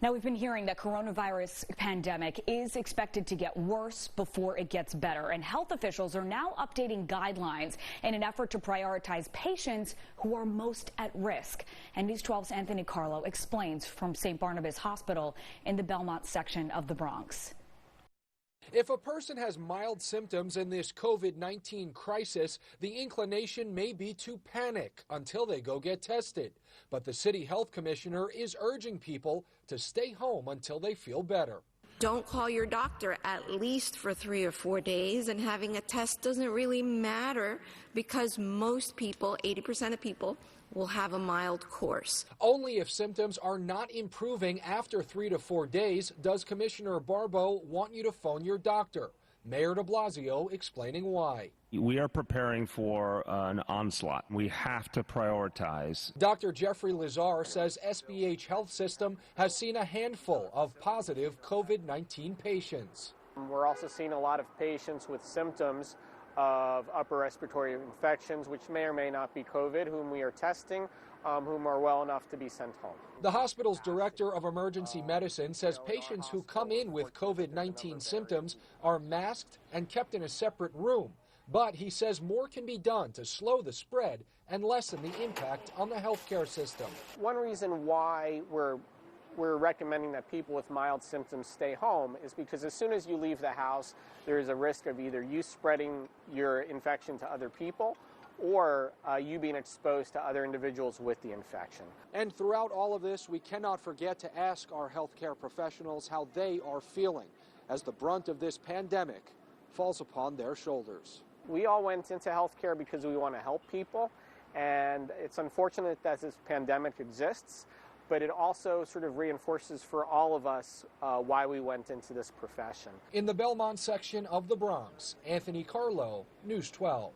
Now, we've been hearing that coronavirus pandemic is expected to get worse before it gets better, and health officials are now updating guidelines in an effort to prioritize patients who are most at risk. And News 12's Anthony Carlo explains from St. Barnabas Hospital in the Belmont section of the Bronx. If a person has mild symptoms in this COVID-19 crisis, the inclination may be to panic until they go get tested. But the city health commissioner is urging people to stay home until they feel better. Don't call your doctor at least for 3 or 4 days, and having a test doesn't really matter because most people, 80% of people, will have a mild course. Only if symptoms are not improving after 3 to 4 days does Commissioner Barbo want you to phone your doctor. Mayor de Blasio explaining why. We are preparing for an onslaught. We have to prioritize. Dr. Jeffrey Lazar says SBH Health System has seen a handful of positive COVID-19 patients. We're also seeing a lot of patients with symptoms of upper respiratory infections, which may or may not be COVID, whom we are testing, whom are well enough to be sent home. The hospital's director of emergency medicine says patients who come in with COVID-19 symptoms are masked and kept in a separate room. But he says more can be done to slow the spread and lessen the impact on the healthcare system. One reason why we're recommending that people with mild symptoms stay home is because as soon as you leave the house, there is a risk of either you spreading your infection to other people or you being exposed to other individuals with the infection. And throughout all of this, we cannot forget to ask our healthcare professionals how they are feeling as the brunt of this pandemic falls upon their shoulders. We all went into healthcare because we want to help people, and it's unfortunate that this pandemic exists, but it also sort of reinforces for all of us why we went into this profession. In the Belmont section of the Bronx, Anthony Carlo, News 12.